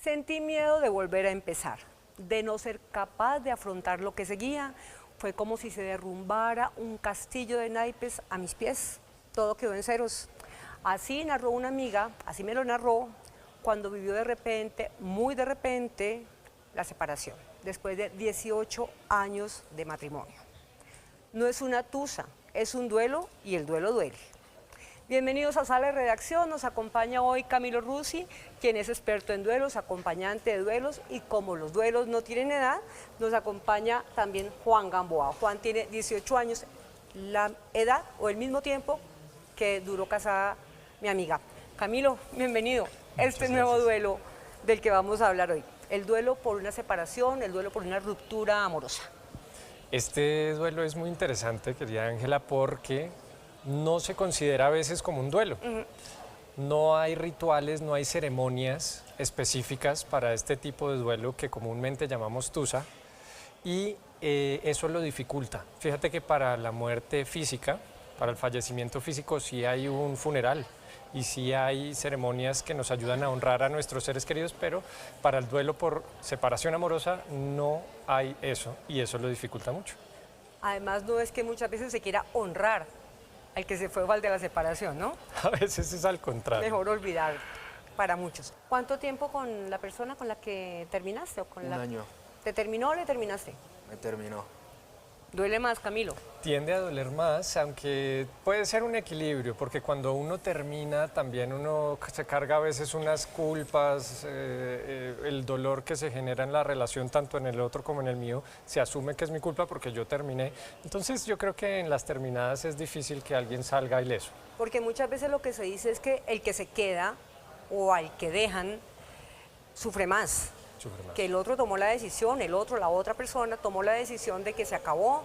Sentí miedo de volver a empezar, de no ser capaz de afrontar lo que seguía. Fue como si se derrumbara un castillo de naipes a mis pies. Todo quedó en ceros. Así narró una amiga, así me lo narró, cuando vivió de repente, muy de repente, la separación, después de 18 años de matrimonio. No es una tusa, es un duelo y el duelo duele. Bienvenidos a Sala de Redacción, nos acompaña hoy Camilo Rusi, quien es experto en duelos, acompañante de duelos, y como los duelos no tienen edad, nos acompaña también Juan Gamboa. Juan tiene 18 años, la edad o el mismo tiempo que duró casada mi amiga. Camilo, bienvenido a este nuevo duelo del que vamos a hablar hoy. El duelo por una separación, el duelo por una ruptura amorosa. Este duelo es muy interesante, querida Ángela, porque no se considera a veces como un duelo. No hay rituales, no hay ceremonias específicas para este tipo de duelo que comúnmente llamamos tusa, y eso lo dificulta. Fíjate que para la muerte física, para el fallecimiento físico, sí hay un funeral y sí hay ceremonias que nos ayudan a honrar a nuestros seres queridos, pero para el duelo por separación amorosa no hay eso, y eso lo dificulta mucho. Además, no es que muchas veces se quiera honrar al que se fue al de la separación, ¿no? A veces es al contrario. Mejor olvidar para muchos. ¿Cuánto tiempo con la persona con la que terminaste? Un año. ¿Te terminó o le terminaste? Me terminó. ¿Duele más, Camilo? Tiende a doler más, aunque puede ser un equilibrio, porque cuando uno termina también uno se carga a veces unas culpas, el dolor que se genera en la relación, tanto en el otro como en el mío, se asume que es mi culpa porque yo terminé. Entonces yo creo que en las terminadas es difícil que alguien salga ileso. Porque muchas veces lo que se dice es que el que se queda o al que dejan sufre más. Que el otro tomó la decisión, la otra persona tomó la decisión de que se acabó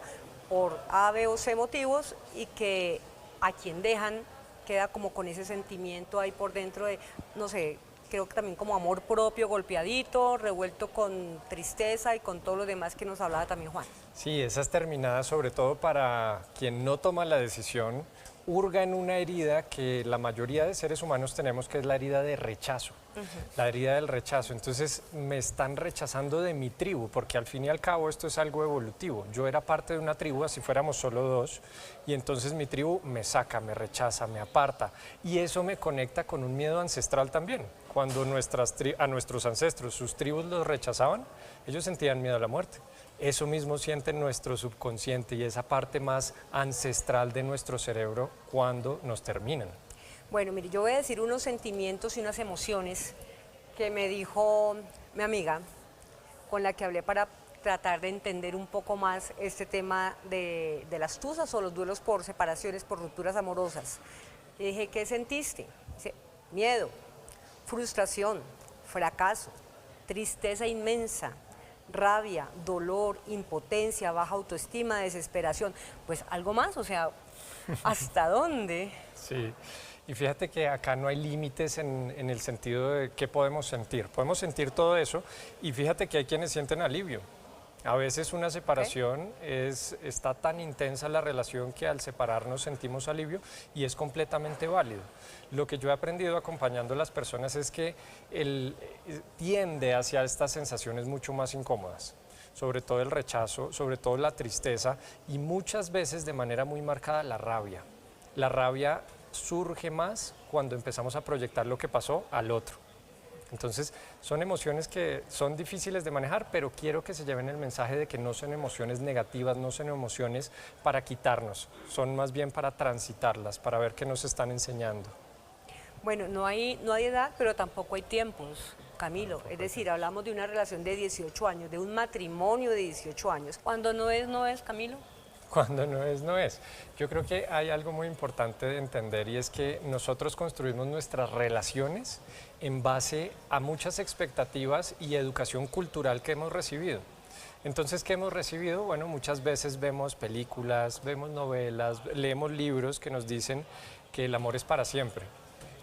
por A, B o C motivos, y que a quien dejan queda como con ese sentimiento ahí por dentro de, no sé, creo que también como amor propio golpeadito, revuelto con tristeza y con todo lo demás que nos hablaba también Juan. Sí, esas terminadas, sobre todo para quien no toma la decisión, hurga en una herida que la mayoría de seres humanos tenemos, que es la herida de rechazo, la herida del rechazo. Entonces me están rechazando de mi tribu, porque al fin y al cabo esto es algo evolutivo. Yo era parte de una tribu, así fuéramos solo dos, y entonces mi tribu me saca, me rechaza, me aparta, y eso me conecta con un miedo ancestral también. Cuando a nuestros ancestros, sus tribus los rechazaban, ellos sentían miedo a la muerte. Eso mismo siente nuestro subconsciente y esa parte más ancestral de nuestro cerebro cuando nos terminan. Bueno, mire, yo voy a decir unos sentimientos y unas emociones que me dijo mi amiga, con la que hablé para tratar de entender un poco más este tema de las tusas o los duelos por separaciones, por rupturas amorosas. Le dije, ¿qué sentiste? Dice, miedo, frustración, fracaso, tristeza inmensa, rabia, dolor, impotencia, baja autoestima, desesperación. Pues algo más, o sea, ¿hasta dónde? Sí, y fíjate que acá no hay límites en el sentido de qué podemos sentir. Podemos sentir todo eso, y fíjate que hay quienes sienten alivio. A veces una separación está tan intensa la relación que al separarnos sentimos alivio, y es completamente válido. Lo que yo he aprendido acompañando a las personas es que tiende hacia estas sensaciones mucho más incómodas, sobre todo el rechazo, sobre todo la tristeza, y muchas veces de manera muy marcada la rabia. La rabia surge más cuando empezamos a proyectar lo que pasó al otro. Entonces, son emociones que son difíciles de manejar, pero quiero que se lleven el mensaje de que no son emociones negativas, no son emociones para quitarnos, son más bien para transitarlas, para ver qué nos están enseñando. Bueno, no hay edad, pero tampoco hay tiempos, Camilo. Es decir, hablamos de una relación de 18 años, de un matrimonio de 18 años. Cuando no es, Camilo. Cuando no es, no es. Yo creo que hay algo muy importante de entender, y es que nosotros construimos nuestras relaciones en base a muchas expectativas y educación cultural que hemos recibido. Entonces, ¿qué hemos recibido? Bueno, muchas veces vemos películas, vemos novelas, leemos libros que nos dicen que el amor es para siempre.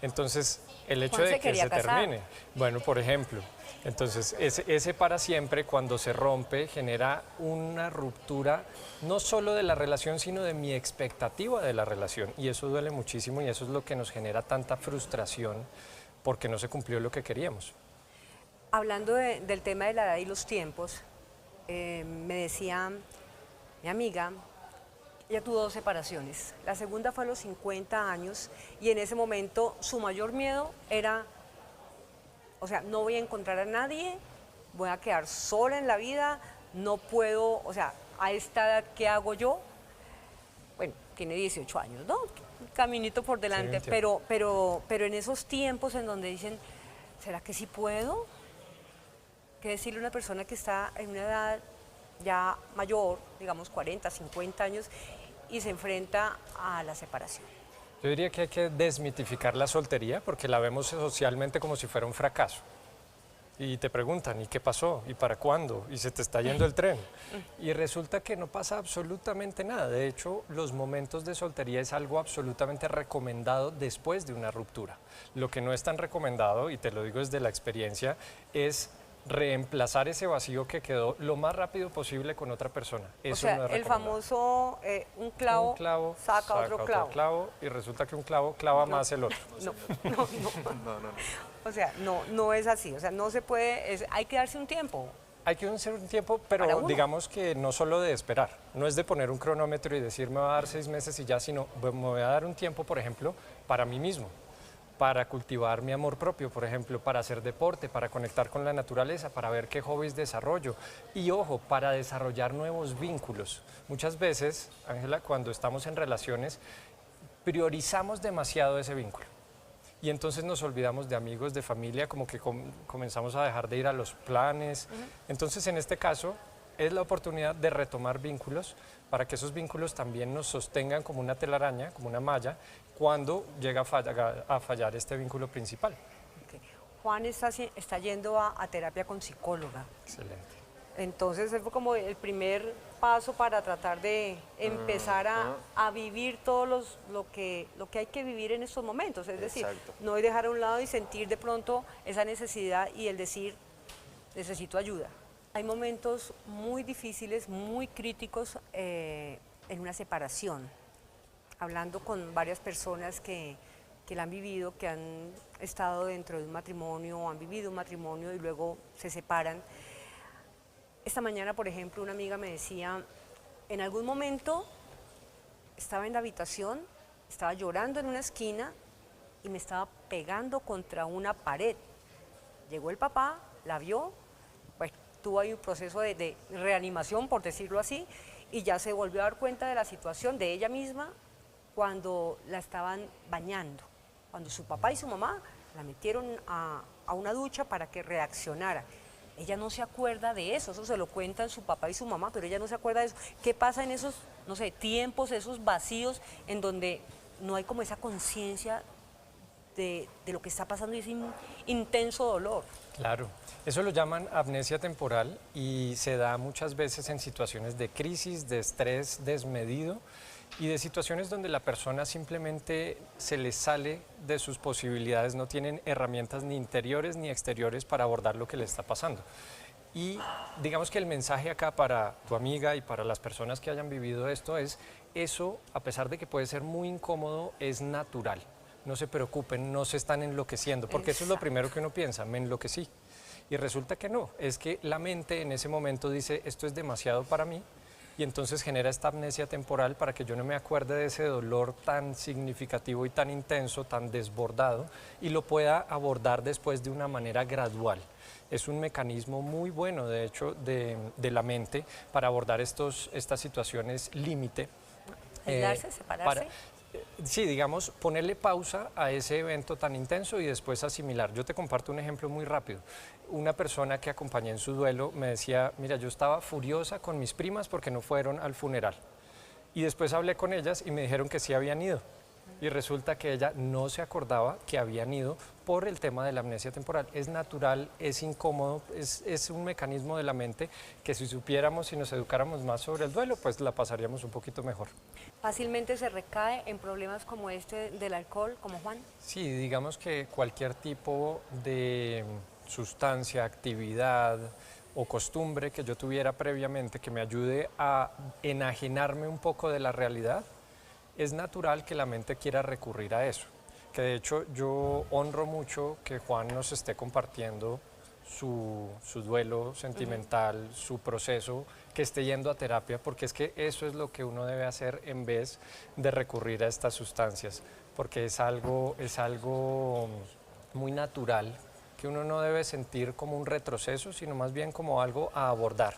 Entonces, el hecho de que se termine, bueno, por ejemplo, entonces ese para siempre, cuando se rompe, genera una ruptura no solo de la relación, sino de mi expectativa de la relación, y eso duele muchísimo, y eso es lo que nos genera tanta frustración porque no se cumplió lo que queríamos. Hablando del tema de la edad y los tiempos, me decía mi amiga, ella tuvo 2 separaciones. La segunda fue a los 50 años y en ese momento su mayor miedo era, o sea, no voy a encontrar a nadie, voy a quedar sola en la vida, no puedo, o sea, a esta edad, ¿qué hago yo? Bueno, tiene 18 años, ¿no? Un caminito por delante, Sí, pero en esos tiempos en donde dicen, ¿será que sí puedo? ¿Qué decirle a una persona que está en una edad ya mayor, digamos 40, 50 años, y se enfrenta a la separación? Yo diría que hay que desmitificar la soltería porque la vemos socialmente como si fuera un fracaso. Y te preguntan, ¿y qué pasó? ¿Y para cuándo? ¿Y se te está yendo el tren? Y resulta que no pasa absolutamente nada. De hecho, los momentos de soltería es algo absolutamente recomendado después de una ruptura. Lo que no es tan recomendado, y te lo digo desde la experiencia, es reemplazar ese vacío que quedó lo más rápido posible con otra persona. Eso O sea, no es el recomendado. famoso un clavo, saca otro clavo. Y resulta que un clavo clava más el otro. No, no, no. O sea, no es así. O sea, no se puede, hay que darse un tiempo. Hay que hacer un tiempo, Para pero uno. digamos que no solo de esperar, no es de poner un cronómetro y decir me va a dar 6 meses y ya, sino me voy a dar un tiempo, por ejemplo, para mí mismo, para cultivar mi amor propio, por ejemplo, para hacer deporte, para conectar con la naturaleza, para ver qué hobbies desarrollo y, ojo, para desarrollar nuevos vínculos. Muchas veces, Ángela, cuando estamos en relaciones, priorizamos demasiado ese vínculo. Y entonces nos olvidamos de amigos, de familia, como que comenzamos a dejar de ir a los planes. Entonces, en este caso, es la oportunidad de retomar vínculos para que esos vínculos también nos sostengan como una telaraña, como una malla, cuando llega a fallar este vínculo principal. Ok. Juan está yendo a terapia con psicóloga. Excelente. Entonces, ese fue como el primer paso para tratar de empezar a vivir lo que hay que vivir en estos momentos. Es decir, Exacto. no dejar a un lado y sentir de pronto esa necesidad y el decir, necesito ayuda. Hay momentos muy difíciles, muy críticos en una separación. Hablando con varias personas que la han vivido, que han estado dentro de un matrimonio, han vivido un matrimonio y luego se separan. Esta mañana, por ejemplo, una amiga me decía, en algún momento estaba en la habitación, estaba llorando en una esquina y me estaba pegando contra una pared. Llegó el papá, la vio, pues tuvo ahí un proceso de reanimación, por decirlo así, y ya se volvió a dar cuenta de la situación de ella misma cuando la estaban bañando, cuando su papá y su mamá la metieron a una ducha para que reaccionara. Ella no se acuerda de eso se lo cuentan su papá y su mamá, pero ella no se acuerda de eso. ¿Qué pasa en esos, no sé, tiempos, esos vacíos en donde no hay como esa conciencia de lo que está pasando y ese intenso dolor? Claro, eso lo llaman amnesia temporal y se da muchas veces en situaciones de crisis, de estrés desmedido y de situaciones donde la persona simplemente se le sale de sus posibilidades, no tienen herramientas ni interiores ni exteriores para abordar lo que le está pasando. Y digamos que el mensaje acá para tu amiga y para las personas que hayan vivido esto es, eso, a pesar de que puede ser muy incómodo, es natural. No se preocupen, no se están enloqueciendo, porque eso es lo primero que uno piensa, me enloquecí. Y resulta que no, es que la mente en ese momento dice, esto es demasiado para mí, y entonces genera esta amnesia temporal para que yo no me acuerde de ese dolor tan significativo y tan intenso, tan desbordado, y lo pueda abordar después de una manera gradual. Es un mecanismo muy bueno, de hecho, de la mente para abordar estas situaciones límite. ¿Aislarse, separarse? Sí, digamos, ponerle pausa a ese evento tan intenso y después asimilar. Yo te comparto un ejemplo muy rápido. Una persona que acompañé en su duelo me decía, mira, yo estaba furiosa con mis primas porque no fueron al funeral. Y después hablé con ellas y me dijeron que sí habían ido. Y resulta que ella no se acordaba que habían ido por el tema de la amnesia temporal. Es natural, es incómodo, es un mecanismo de la mente que si supiéramos y nos educáramos más sobre el duelo, pues la pasaríamos un poquito mejor. ¿Fácilmente se recae en problemas como este del alcohol, como Juan? Sí, digamos que cualquier tipo de sustancia, actividad o costumbre que yo tuviera previamente que me ayude a enajenarme un poco de la realidad, es natural que la mente quiera recurrir a eso. Que de hecho yo honro mucho que Juan nos esté compartiendo su duelo sentimental, su proceso, que esté yendo a terapia, porque es que eso es lo que uno debe hacer en vez de recurrir a estas sustancias, porque es algo muy natural que uno no debe sentir como un retroceso, sino más bien como algo a abordar.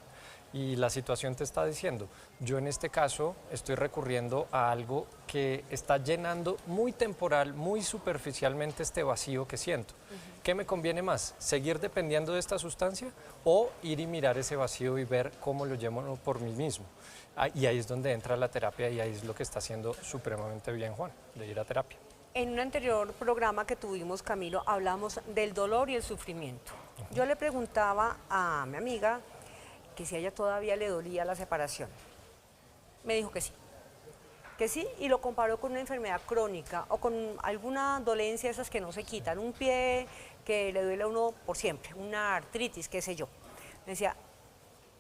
Y la situación te está diciendo, yo en este caso estoy recurriendo a algo que está llenando muy temporal, muy superficialmente este vacío que siento. ¿Qué me conviene más? ¿Seguir dependiendo de esta sustancia o ir y mirar ese vacío y ver cómo lo llevo por mí mismo? Y ahí es donde entra la terapia y ahí es lo que está haciendo supremamente bien Juan, de ir a terapia. En un anterior programa que tuvimos, Camilo, hablamos del dolor y el sufrimiento. Yo le preguntaba a mi amiga que si a ella todavía le dolía la separación. Me dijo que sí, y lo comparó con una enfermedad crónica o con alguna dolencia esas que no se quitan, un pie que le duele a uno por siempre, una artritis, qué sé yo. Me decía,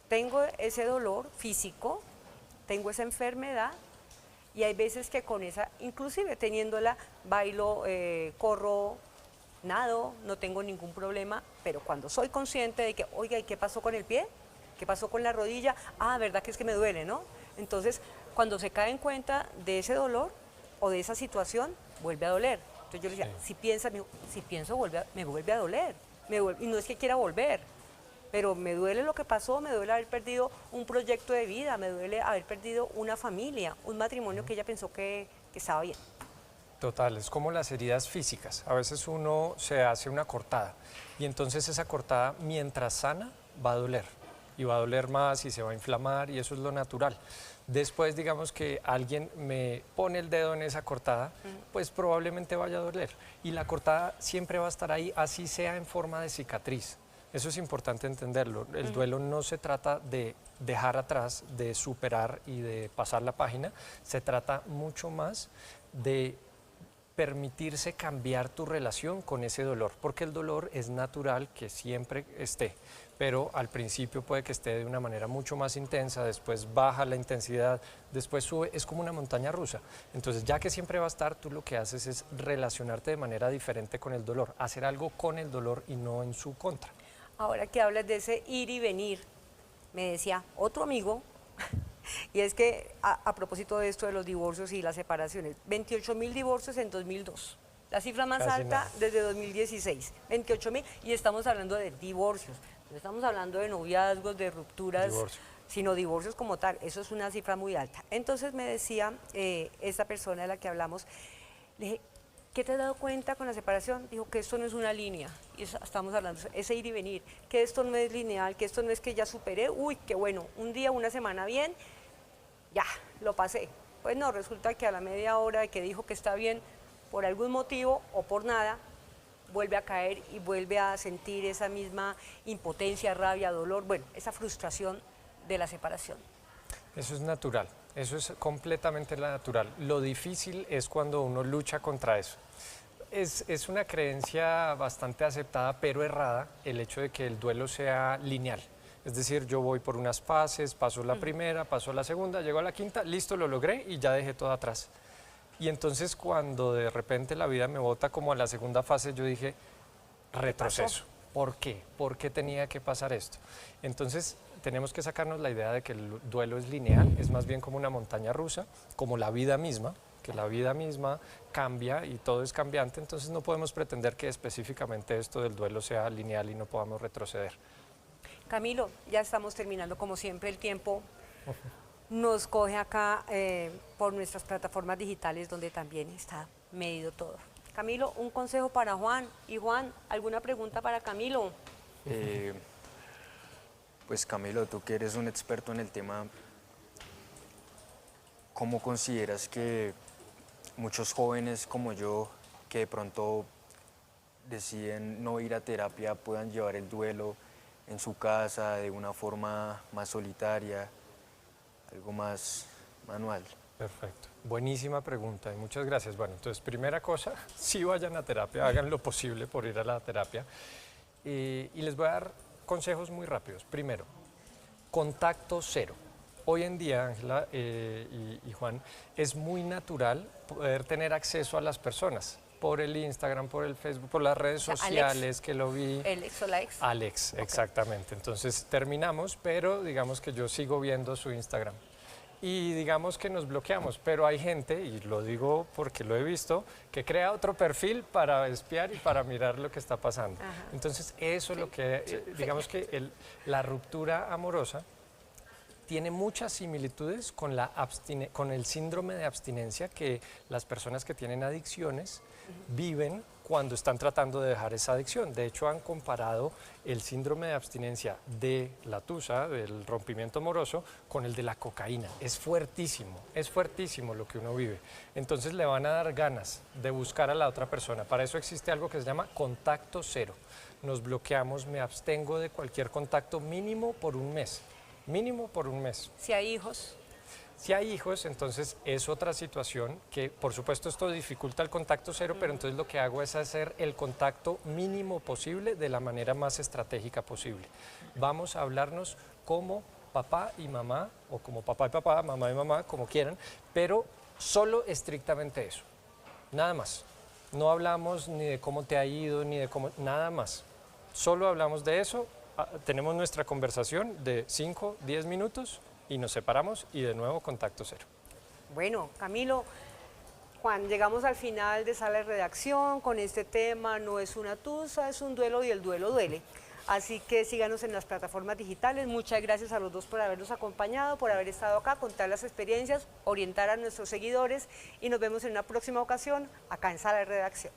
tengo ese dolor físico, tengo esa enfermedad, y hay veces que con esa, inclusive teniéndola, bailo, corro, nado, no tengo ningún problema, pero cuando soy consciente de que, oiga, ¿y qué pasó con el pie? ¿Qué pasó con la rodilla? Ah, verdad que es que me duele, ¿no? Entonces, cuando se cae en cuenta de ese dolor o de esa situación, vuelve a doler. Entonces yo le decía, si piensa, si pienso, me vuelve a doler. Y no es que quiera volver, pero me duele lo que pasó, me duele haber perdido un proyecto de vida, me duele haber perdido una familia, un matrimonio que ella pensó que estaba bien. Total, es como las heridas físicas. A veces uno se hace una cortada y entonces esa cortada, mientras sana, va a doler. Y va a doler más y se va a inflamar y eso es lo natural. Después, digamos que alguien me pone el dedo en esa cortada, pues probablemente vaya a doler. Y la cortada siempre va a estar ahí, así sea en forma de cicatriz. Eso es importante entenderlo. El duelo no se trata de dejar atrás, de superar y de pasar la página. Se trata mucho más de permitirse cambiar tu relación con ese dolor, porque el dolor es natural que siempre esté, pero al principio puede que esté de una manera mucho más intensa, después baja la intensidad, después sube, es como una montaña rusa. Entonces, ya que siempre va a estar, tú lo que haces es relacionarte de manera diferente con el dolor, hacer algo con el dolor y no en su contra. Ahora que hablas de ese ir y venir, me decía otro amigo, y es que a propósito de esto de los divorcios y las separaciones, 28.000 divorcios en 2002. La cifra más Casi alta nada. desde 2016, 28.000, y estamos hablando de divorcios. No estamos hablando de noviazgos, de rupturas, Divorcio. sino divorcios como tal. Eso es una cifra muy alta. Entonces me decía esta persona de la que hablamos, le dije, ¿qué te has dado cuenta con la separación? Dijo que esto no es una línea, y estamos hablando, ese ir y venir, que esto no es lineal, que esto no es que ya superé, uy, qué bueno, un día, una semana bien, ya, lo pasé. Pues no, resulta que a la media hora de que dijo que está bien, por algún motivo o por nada, vuelve a caer y vuelve a sentir esa misma impotencia, rabia, dolor, bueno, esa frustración de la separación. Eso es natural, eso es completamente natural. Lo difícil es cuando uno lucha contra eso. Es una creencia bastante aceptada, pero errada, el hecho de que el duelo sea lineal. Es decir, yo voy por unas fases, paso la primera, paso la segunda, llego a la quinta, listo, lo logré y ya dejé todo atrás. Y entonces cuando de repente la vida me bota como a la segunda fase, yo dije, retroceso. ¿Por qué? ¿Por qué tenía que pasar esto? Entonces tenemos que sacarnos la idea de que el duelo es lineal, es más bien como una montaña rusa, como la vida misma, que la vida misma cambia y todo es cambiante, entonces no podemos pretender que específicamente esto del duelo sea lineal y no podamos retroceder. Camilo, ya estamos terminando, como siempre el tiempo nos coge acá por nuestras plataformas digitales donde también está medido todo. Camilo, un consejo para Juan. Y Juan, ¿alguna pregunta para Camilo? Pues Camilo, tú que eres un experto en el tema, ¿cómo consideras que muchos jóvenes como yo, que de pronto deciden no ir a terapia, puedan llevar el duelo en su casa de una forma más solitaria, algo más manual? Perfecto. Buenísima pregunta y muchas gracias. Bueno, entonces, primera cosa, sí vayan a terapia, hagan lo posible por ir a la terapia. Y les voy a dar consejos muy rápidos. Primero, contacto cero. Hoy en día, Ángela y Juan, es muy natural poder tener acceso a las personas. por el Instagram, por el Facebook, por las redes sea, sociales que lo vi. Alex o Alex. Alex, exactamente. Entonces terminamos, pero digamos que yo sigo viendo su Instagram. Y digamos que nos bloqueamos, pero hay gente, y lo digo porque lo he visto, que crea otro perfil para espiar y para mirar lo que está pasando. Ajá. Entonces eso es lo que, digamos que la ruptura amorosa tiene muchas similitudes con, con el síndrome de abstinencia que las personas que tienen adicciones viven cuando están tratando de dejar esa adicción. De hecho, han comparado el síndrome de abstinencia de la tusa, del rompimiento amoroso, con el de la cocaína. Es fuertísimo lo que uno vive. Entonces le van a dar ganas de buscar a la otra persona. Para eso existe algo que se llama contacto cero. Nos bloqueamos, me abstengo de cualquier contacto mínimo por un mes. Mínimo por un mes. Si hay hijos. Si hay hijos, entonces es otra situación que, por supuesto, esto dificulta el contacto cero, pero entonces lo que hago es hacer el contacto mínimo posible de la manera más estratégica posible. Vamos a hablarnos como papá y mamá, o como papá y papá, mamá y mamá, como quieran, pero solo estrictamente eso, nada más. No hablamos ni de cómo te ha ido, ni de cómo, nada más. Solo hablamos de eso, tenemos nuestra conversación de 5, 10 minutos, y nos separamos y de nuevo contacto cero. Bueno, Camilo, Juan, llegamos al final de Sala de Redacción con este tema. No es una tusa, es un duelo y el duelo duele. Así que síganos en las plataformas digitales. Muchas gracias a los dos por habernos acompañado, por haber estado acá, contar las experiencias, orientar a nuestros seguidores y nos vemos en una próxima ocasión acá en Sala de Redacción.